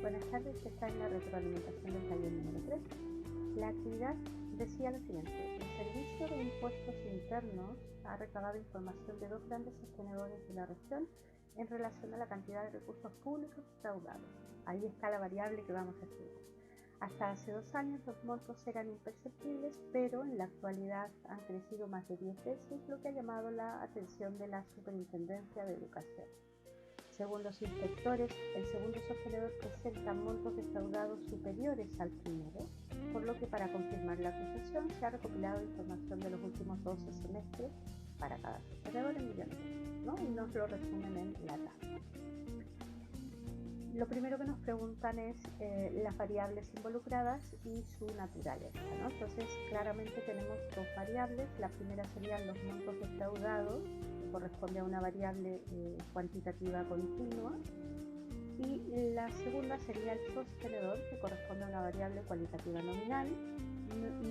Buenas tardes, esta es la retroalimentación del taller número 3. La actividad decía lo siguiente: el Servicio de Impuestos Internos ha recabado información de dos grandes sostenedores de la región en relación a la cantidad de recursos públicos recaudados. Ahí está la variable que vamos a estudiar. Hasta hace 2 años los montos eran imperceptibles, pero en la actualidad han crecido más de 10 veces, lo que ha llamado la atención de la Superintendencia de Educación. Según los inspectores, el segundo sostenedor presenta montos defraudados superiores al primero, por lo que para confirmar la acusación se ha recopilado información de los últimos 12 semestres para cada sostenedor en millones, ¿no? Y nos lo resumen en la tabla. Lo primero que nos preguntan es las variables involucradas y su naturaleza, ¿no? Entonces, claramente tenemos dos variables. La primera serían los montos defraudados, que corresponde a una variable cuantitativa continua, y la segunda sería el sostenedor, que corresponde a una variable cualitativa nominal.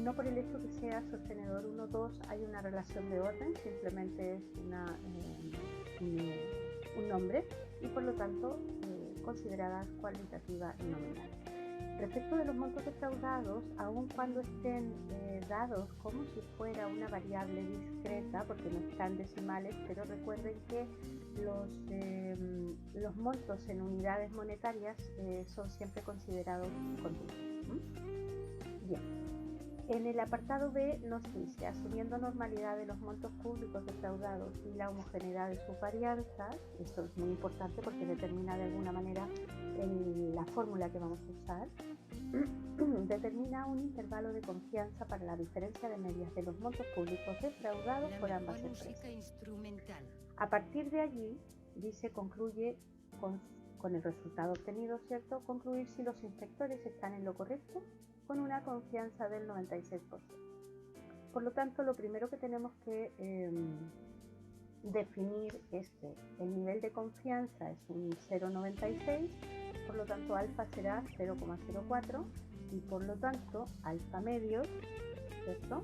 No por el hecho que sea sostenedor 1 o 2 hay una relación de orden, simplemente es un nombre y por lo tanto consideradas cualitativa y nominal. Respecto de los montos defraudados, aun cuando estén dados como si fuera una variable discreta, porque no están decimales, pero recuerden que los montos en unidades monetarias son siempre considerados continuos. Bien. En el apartado B nos dice: asumiendo normalidad de los montos públicos defraudados y la homogeneidad de sus varianzas, esto es muy importante porque determina de alguna manera la fórmula que vamos a usar, determina un intervalo de confianza para la diferencia de medias de los montos públicos defraudados por ambas empresas. A partir de allí, dice, concluye con el resultado obtenido, ¿cierto? Concluir si los inspectores están en lo correcto con una confianza del 96%. Por lo tanto, lo primero que tenemos que definir es que el nivel de confianza es un 0,96, por lo tanto alfa será 0,04 y por lo tanto alfa medio, ¿cierto?,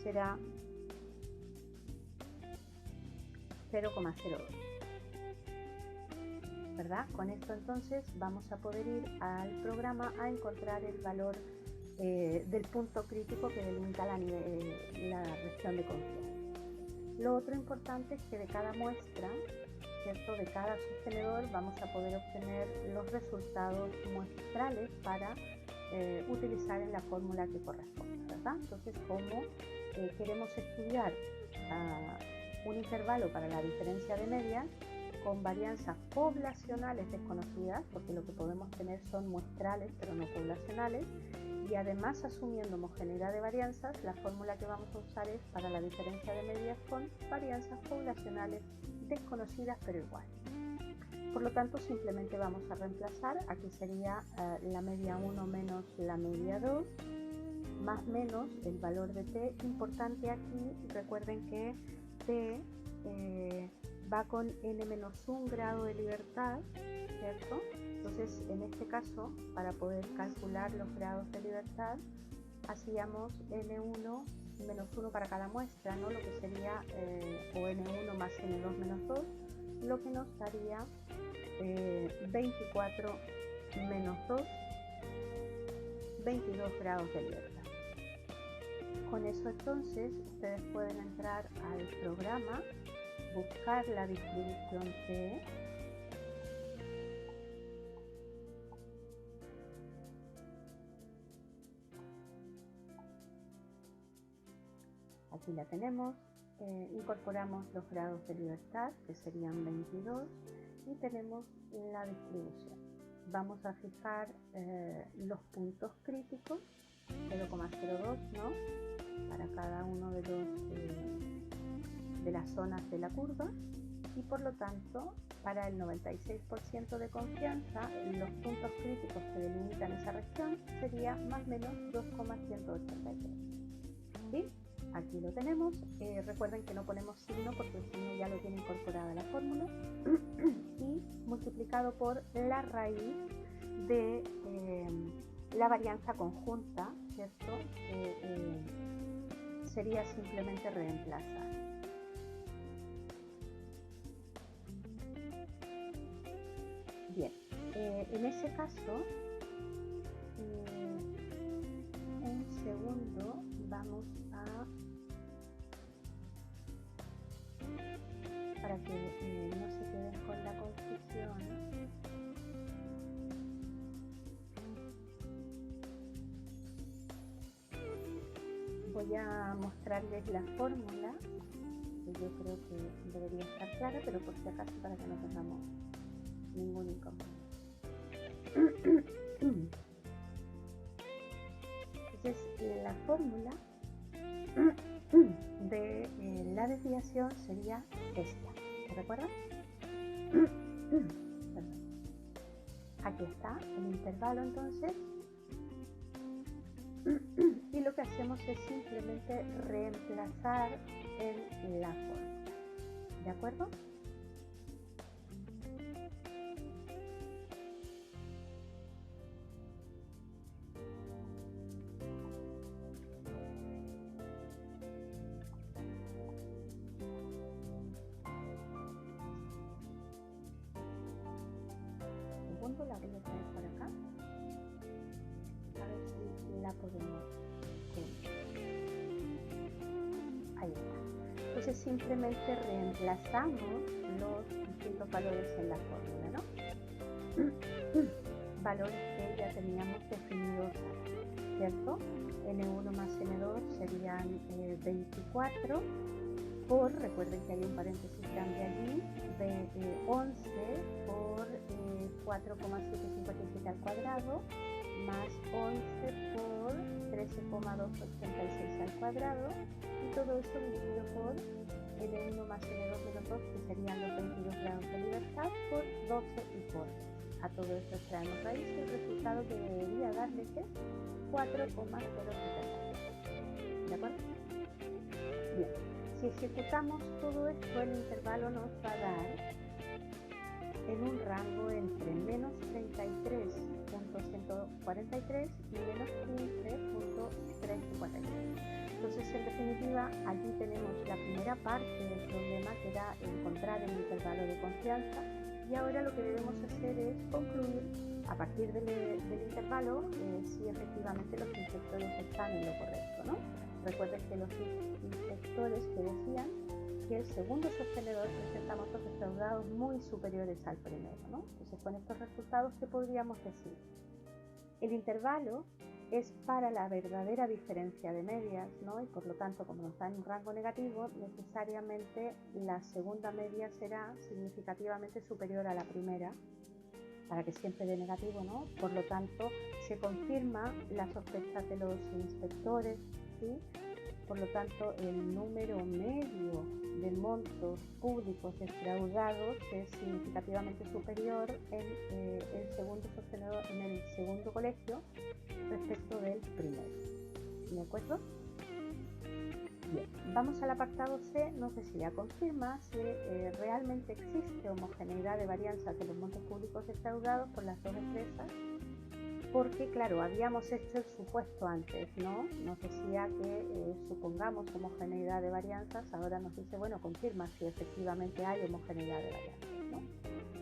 será 0,02. ¿Verdad? Con esto entonces vamos a poder ir al programa a encontrar el valor del punto crítico que delimita la región de confianza. Lo otro importante es que de cada muestra, ¿cierto?, de cada sostenedor vamos a poder obtener los resultados muestrales para utilizar en la fórmula que corresponda, ¿verdad? Entonces, como queremos estudiar un intervalo para la diferencia de medias con varianzas poblacionales desconocidas, porque lo que podemos tener son muestrales pero no poblacionales, y además asumiendo homogeneidad de varianzas, la fórmula que vamos a usar es para la diferencia de medias con varianzas poblacionales desconocidas pero iguales. Por lo tanto, simplemente vamos a reemplazar. Aquí sería la media 1 menos la media 2, más menos el valor de t. Importante aquí, recuerden que t va con n-1 grado de libertad, ¿cierto? Entonces, en este caso, para poder calcular los grados de libertad, hacíamos n1 menos 1 para cada muestra, ¿no? Lo que sería, o n1 más n2 menos 2, lo que nos daría 24 menos 2, 22 grados de libertad. Con eso entonces, ustedes pueden entrar al programa, buscar la distribución T, aquí la tenemos, incorporamos los grados de libertad, que serían 22, y tenemos la distribución. Vamos a fijar los puntos críticos, 0,02, ¿no?, para cada uno de las zonas de la curva, y por lo tanto, para el 96% de confianza, los puntos críticos que delimitan esa región sería más o menos 2,183. ¿Sí? Aquí lo tenemos. Recuerden que no ponemos signo porque el signo ya lo tiene incorporada la fórmula, y multiplicado por la raíz de la varianza conjunta, ¿cierto? Sería simplemente reemplazar. Bien, en ese caso segundo vamos a, para que no se queden con la confusión, voy a mostrarles la fórmula, que yo creo que debería estar clara, pero por si acaso para que no tengamos ningún inconveniente. Entonces, la fórmula de la desviación sería esta, ¿se recuerdan? Aquí está el intervalo entonces, y lo que hacemos es simplemente reemplazar en la fórmula, ¿de acuerdo? La voy a traer para acá, a ver si la podemos ver. Ahí está. Entonces simplemente reemplazamos los distintos valores en la fórmula, ¿no? Valores que ya teníamos definidos, ¿cierto? N1 más N2 serían 24 por, recuerden que hay un paréntesis grande allí, 11 por 4,757 al cuadrado más 11 por 13,286 al cuadrado, y todo esto dividido por N1 más N2 menos 2, que serían los 22 grados de libertad, por 12 y por. A todo esto extraemos raíz, y el resultado que debería darle es 4,077. ¿De acuerdo? Bien. Si ejecutamos todo esto, el intervalo nos va a dar en un rango entre menos 33.143 y menos 15.353. Entonces, en definitiva, aquí tenemos la primera parte del problema, que era encontrar el intervalo de confianza, y ahora lo que debemos hacer es concluir a partir del intervalo si efectivamente los inspectores están en lo correcto, ¿no? Recuerden que los inspectores que decían que el segundo sostenedor presenta montos defraudados muy superiores al primero, ¿no? Entonces, con estos resultados, ¿qué podríamos decir? El intervalo es para la verdadera diferencia de medias, ¿no? Y por lo tanto, como nos da en un rango negativo, necesariamente la segunda media será significativamente superior a la primera, para que siempre dé negativo, ¿no? Por lo tanto, se confirma la sospecha de los inspectores, ¿sí? Por lo tanto, el número medio de montos públicos defraudados es significativamente superior en el segundo sostenedor, en el segundo colegio, respecto del primero. ¿De acuerdo? Bien, vamos al apartado C. Nos decía, confirma si realmente existe homogeneidad de varianzas de los montos públicos defraudados por las dos empresas, porque claro, habíamos hecho el supuesto antes, ¿no? Nos decía que supongamos homogeneidad de varianzas, ahora nos dice, bueno, confirma si efectivamente hay homogeneidad de varianzas, ¿no?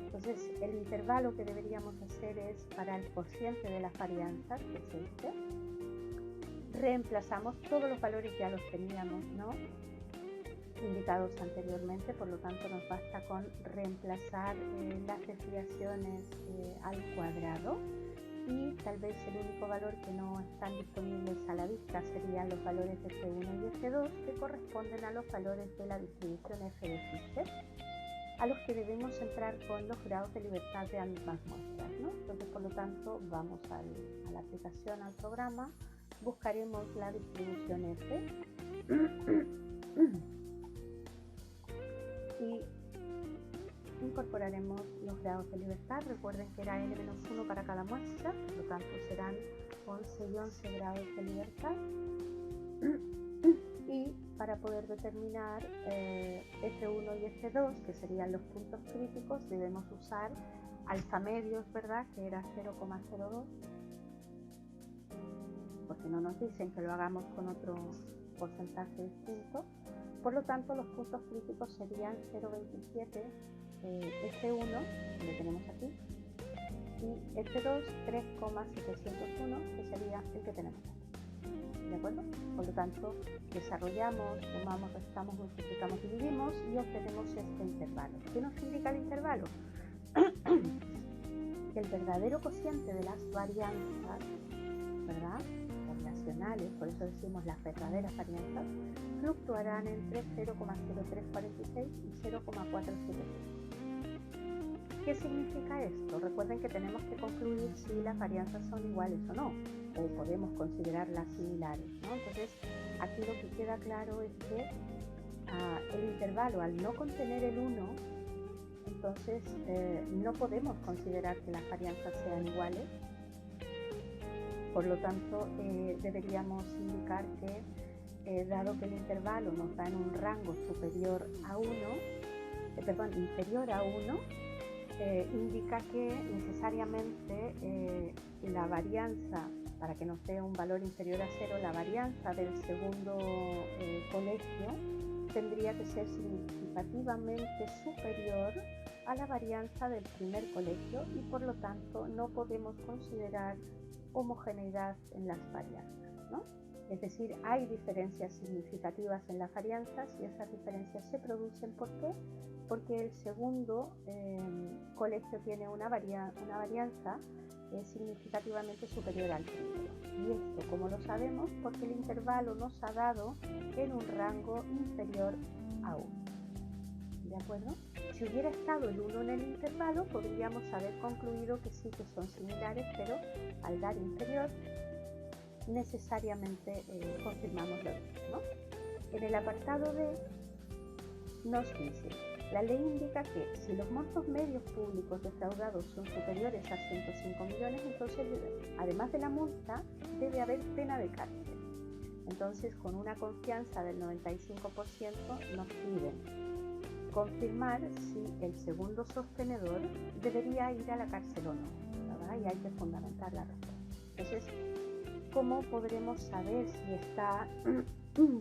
Entonces, el intervalo que deberíamos hacer es para el cociente de las varianzas, que es este. Reemplazamos todos los valores, ya los teníamos, ¿no?, indicados anteriormente, por lo tanto nos basta con reemplazar las desviaciones al cuadrado, y tal vez el único valor que no están disponibles a la vista serían los valores de F1 y F2, que corresponden a los valores de la distribución F de Fisher, a los que debemos entrar con los grados de libertad de ambas muestras, ¿no? Entonces, por lo tanto, vamos a la aplicación, al programa, buscaremos la distribución F y incorporaremos los grados de libertad. Recuerden que era n-1 para cada muestra, por lo tanto serán 11 y 11 grados de libertad. Y para poder determinar F1 y F2, que serían los puntos críticos, debemos usar alfa medios, ¿verdad?, que era 0,02, porque no nos dicen que lo hagamos con otro porcentaje distinto. Por lo tanto, los puntos críticos serían 0,27 F1, lo tenemos aquí, y F2 3,701, que sería el que tenemos aquí. ¿de acuerdo? Por lo tanto, desarrollamos, sumamos, restamos, multiplicamos, dividimos y obtenemos este intervalo. ¿Qué nos indica el intervalo? Que el verdadero cociente de las varianzas, ¿verdad?, poblacionales, por eso decimos las verdaderas varianzas, fluctuarán entre 0,0346 y 0,476. ¿Qué significa esto? Recuerden que tenemos que concluir si las varianzas son iguales o no, o podemos considerarlas similares, ¿no? Entonces, aquí lo que queda claro es que el intervalo, al no contener el 1, entonces no podemos considerar que las varianzas sean iguales. Por lo tanto, deberíamos indicar que, dado que el intervalo nos da en un rango superior a 1, inferior a 1, indica que necesariamente la varianza, para que nos dé un valor inferior a 0, la varianza del segundo colegio tendría que ser significativamente superior a la varianza del primer colegio y por lo tanto no podemos considerar homogeneidad en las varianzas, ¿no? Es decir, hay diferencias significativas en las varianzas y esas diferencias se producen ¿por qué? Porque el segundo colegio tiene una varianza significativamente superior al primero. Y esto, ¿cómo lo sabemos? Porque el intervalo nos ha dado en un rango inferior a 1. ¿De acuerdo? Si hubiera estado el 1 en el intervalo, podríamos haber concluido que sí que son similares, pero al dar inferior, necesariamente confirmamos lo mismo, ¿no? En el apartado B nos dice: la ley indica que si los montos medios públicos defraudados son superiores a 105 millones, entonces además de la multa debe haber pena de cárcel. Entonces, con una confianza del 95% nos piden confirmar si el segundo sostenedor debería ir a la cárcel o no, ¿verdad? Y hay que fundamentar la respuesta. Entonces, ¿cómo podremos saber si está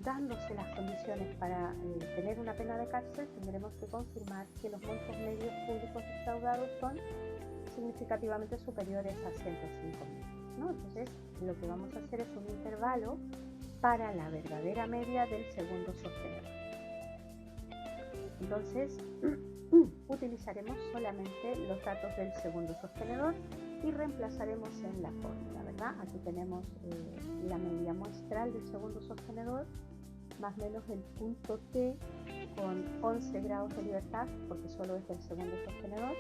dándose las condiciones para tener una pena de cárcel? Tendremos que confirmar que los montos medios públicos defraudados son significativamente superiores a 105.000, ¿no? Entonces, lo que vamos a hacer es un intervalo para la verdadera media del segundo sostenedor. Entonces, utilizaremos solamente los datos del segundo sostenedor y reemplazaremos en la fórmula, ¿verdad? Aquí tenemos la media muestral del segundo sostenedor, más o menos el punto T con 11 grados de libertad, porque solo es del segundo sostenedor,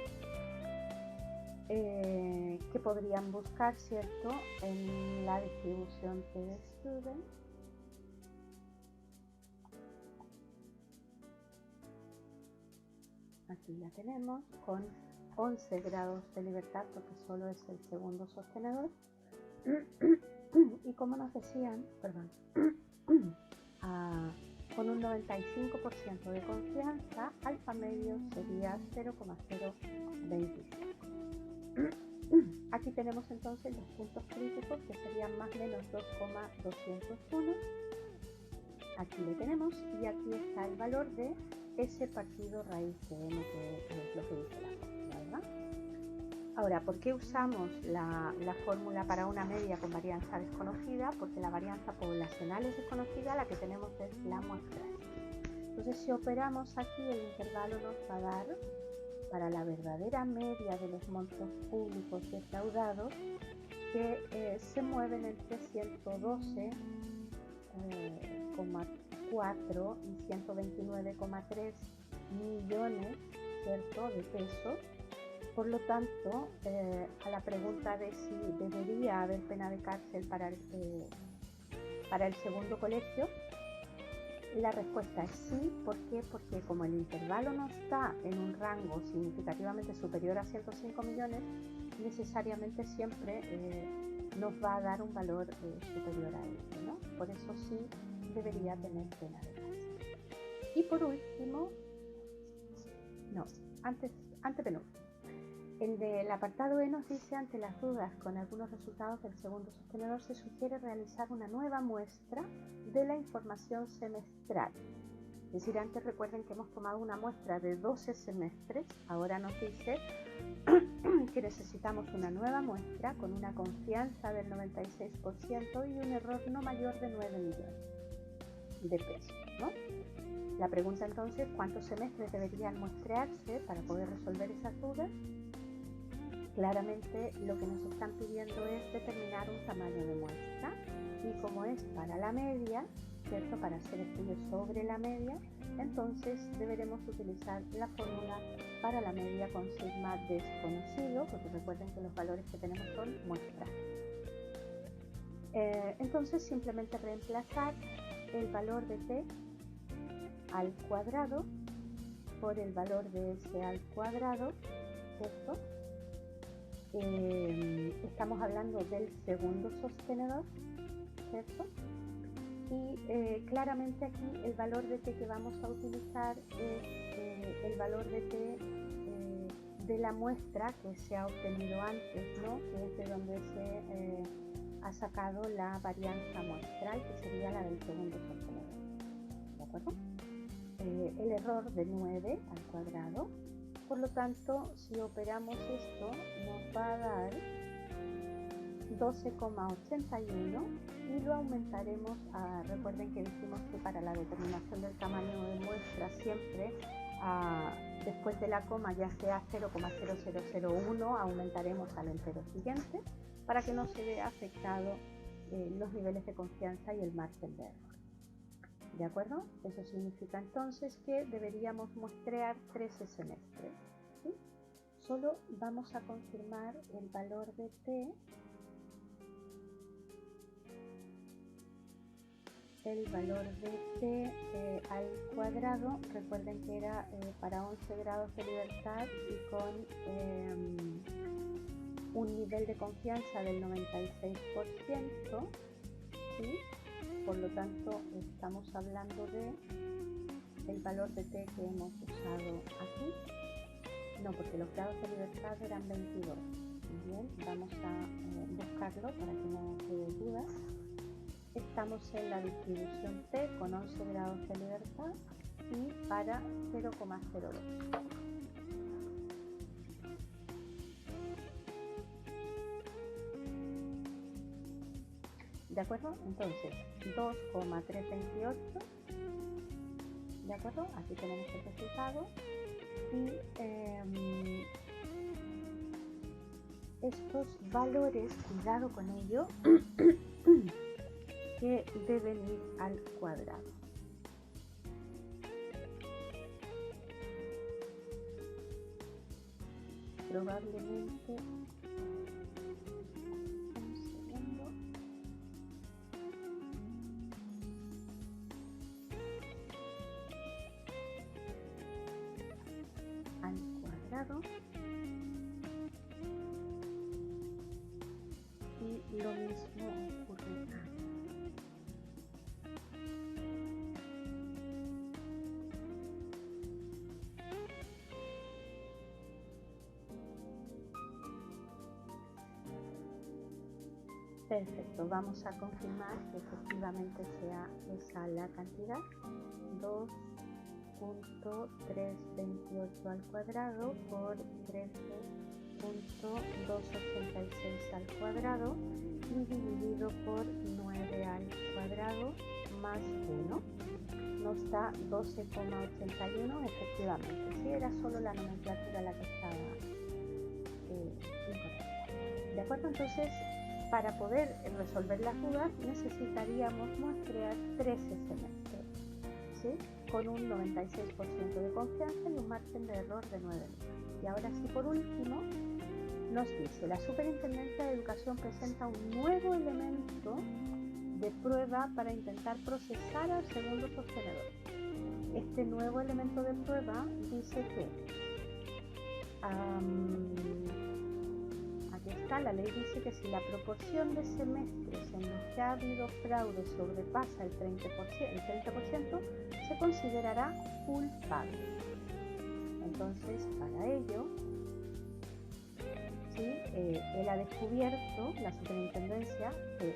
que podrían buscar, ¿cierto?, en la distribución T de Student. Aquí la tenemos con 11 grados de libertad porque solo es el segundo sostenedor. Y como nos decían, con un 95% de confianza, alfa medio sería 0,025. Aquí tenemos entonces los puntos críticos, que serían más o menos 2,201. Aquí le tenemos y aquí está el valor de S partido raíz de n, que es lo que dice la fórmula, ¿verdad? Ahora, ¿por qué usamos la fórmula para una media con varianza desconocida? Porque la varianza poblacional es desconocida, la que tenemos es la muestral. Entonces, si operamos aquí, el intervalo nos va a dar, para la verdadera media de los montos públicos defraudados, que se mueven entre 112,4 y 129,3 millones, ¿cierto?, de pesos. Por lo tanto, a la pregunta de si debería haber pena de cárcel para el segundo colegio, la respuesta es sí. ¿Por qué? Porque como el intervalo no está en un rango significativamente superior a 105 millones, necesariamente siempre nos va a dar un valor superior a eso, ¿no? Por eso sí debería tener pena de cárcel. Y por último, antepenúltimo. El del apartado E nos dice: ante las dudas con algunos resultados del segundo sostenedor, se sugiere realizar una nueva muestra de la información semestral. Es decir, antes recuerden que hemos tomado una muestra de 12 semestres, ahora nos dice que necesitamos una nueva muestra con una confianza del 96% y un error no mayor de 9 millones de pesos, ¿no? La pregunta entonces, ¿cuántos semestres deberían muestrearse para poder resolver esas dudas? Claramente lo que nos están pidiendo es determinar un tamaño de muestra y como es para la media, ¿cierto? Para hacer estudios sobre la media, entonces deberemos utilizar la fórmula para la media con sigma desconocido, porque recuerden que los valores que tenemos son muestras. Entonces simplemente reemplazar el valor de t al cuadrado por el valor de s al cuadrado, ¿cierto? Estamos hablando del segundo sostenedor, ¿cierto? Y claramente aquí el valor de t que vamos a utilizar es el valor de t de la muestra que se ha obtenido antes, ¿no? Que es de donde se ha sacado la varianza muestral, que sería la del segundo sostenedor, ¿de acuerdo? El error de 9 al cuadrado. Por lo tanto, si operamos esto, nos va a dar 12,81 y lo aumentaremos a, recuerden que dijimos que para la determinación del tamaño de muestra siempre después de la coma, ya sea 0,0001, aumentaremos al entero siguiente para que no se vea afectado los niveles de confianza y el margen de error. ¿De acuerdo? Eso significa entonces que deberíamos muestrear 13 semestres, ¿sí? Solo vamos a confirmar el valor de t, el valor de t al cuadrado. Recuerden que era para 11 grados de libertad y con un nivel de confianza del 96%, ¿sí? Por lo tanto, estamos hablando de el valor de t que hemos usado aquí. No, porque los grados de libertad eran 22. Bien, vamos a buscarlo para que no quede dudas. Estamos en la distribución t con 11 grados de libertad y para 0,02. ¿De acuerdo? Entonces, 2,328, ¿de acuerdo? Aquí tenemos el resultado y estos valores, cuidado con ello, que deben ir al cuadrado. Probablemente y lo mismo ocurre aquí. Perfecto, vamos a confirmar que efectivamente sea esa la cantidad, 2,328 al cuadrado por 13,286 al cuadrado y dividido por 9 al cuadrado más 1 nos da 12,81 efectivamente. Si era solo la nomenclatura la que estaba incorrecta. ¿De acuerdo? Entonces, para poder resolver las dudas necesitaríamos muestrear 13 semestres, ¿sí? Con un 96% de confianza y un margen de error de 9 millones. Y ahora sí, por último, nos dice: la Superintendencia de Educación presenta un nuevo elemento de prueba para intentar procesar al segundo sostenedor. Este nuevo elemento de prueba dice que aquí está, la ley dice que si la proporción de semestres en los que ha habido fraude sobrepasa el 30%, se considerará culpable. Entonces, para ello, él ha descubierto, la superintendencia, que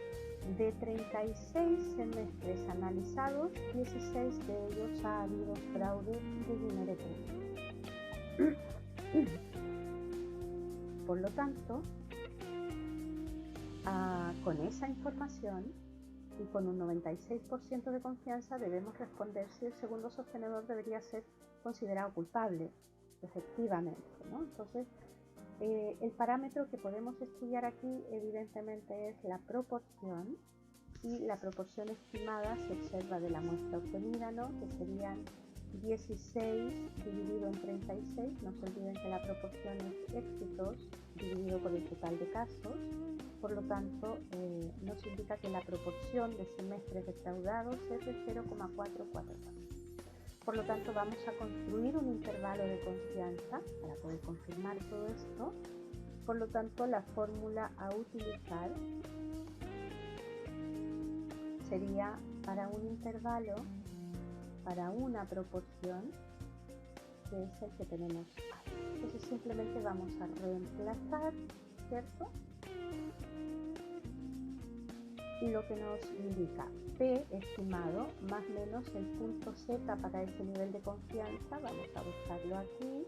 de 36 semestres analizados, 16 de ellos ha habido fraude de dinero público. Por lo tanto, con esa información y con un 96% de confianza debemos responder si el segundo sostenedor debería ser considerado culpable, efectivamente, ¿no? Entonces, el parámetro que podemos estudiar aquí evidentemente es la proporción, y la proporción estimada se observa de la muestra obtenida, ¿no? Que serían 16 dividido en 36, no se olviden que la proporción es éxitos dividido por el total de casos, por lo tanto nos indica que la proporción de semestres defraudados es de 0,444. Por lo tanto vamos a construir un intervalo de confianza para poder confirmar todo esto. Por lo tanto la fórmula a utilizar sería para un intervalo, para una proporción, que es el que tenemos ahí. Entonces simplemente vamos a reemplazar, ¿cierto? Y lo que nos indica P estimado más menos el punto Z para ese nivel de confianza, vamos a buscarlo aquí.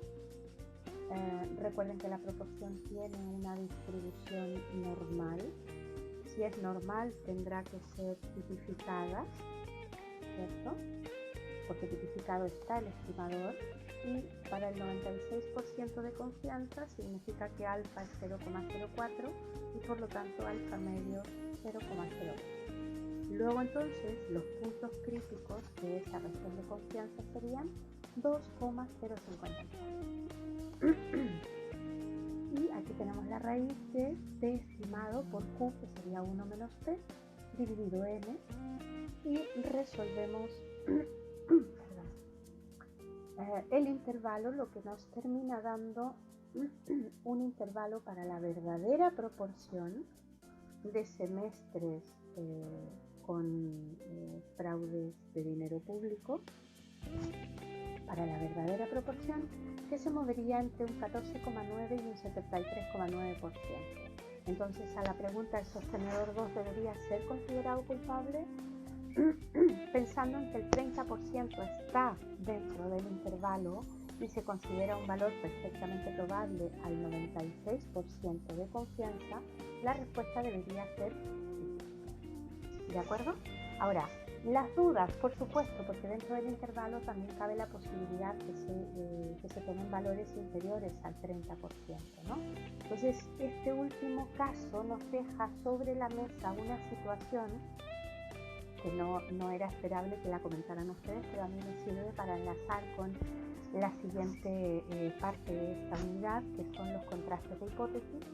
Recuerden que la proporción tiene una distribución normal. Si es normal tendrá que ser tipificada, ¿cierto? Porque tipificado está el estimador, y para el 96% de confianza significa que alfa es 0,04 y por lo tanto alfa medio 0,08. Luego entonces los puntos críticos de esa región de confianza serían 2,054. Y aquí tenemos la raíz de P estimado por Q, que sería 1 menos P, dividido N, y resolvemos el intervalo, lo que nos termina dando un intervalo para la verdadera proporción de semestres con fraudes de dinero público, para la verdadera proporción, que se movería entre un 14,9 y un 73,9%. Entonces, a la pregunta ¿el sostenedor 2 debería ser considerado culpable? Pensando en que el 30% está dentro del intervalo y se considera un valor perfectamente probable al 96% de confianza, la respuesta debería ser sí. ¿De acuerdo? Ahora, las dudas, por supuesto, porque dentro del intervalo también cabe la posibilidad que se tomen valores inferiores al 30%, ¿no? Entonces, este último caso nos deja sobre la mesa una situación que no era esperable que la comentaran ustedes, pero a mí me sirve para enlazar con la siguiente parte de esta unidad, que son los contrastes de hipótesis,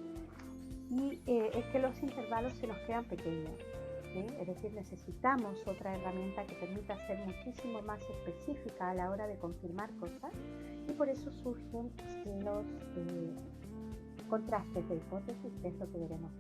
y es que los intervalos se nos quedan pequeños. ¿Sí? Es decir, necesitamos otra herramienta que permita ser muchísimo más específica a la hora de confirmar cosas, y por eso surgen los contrastes de hipótesis, que es lo que veremos.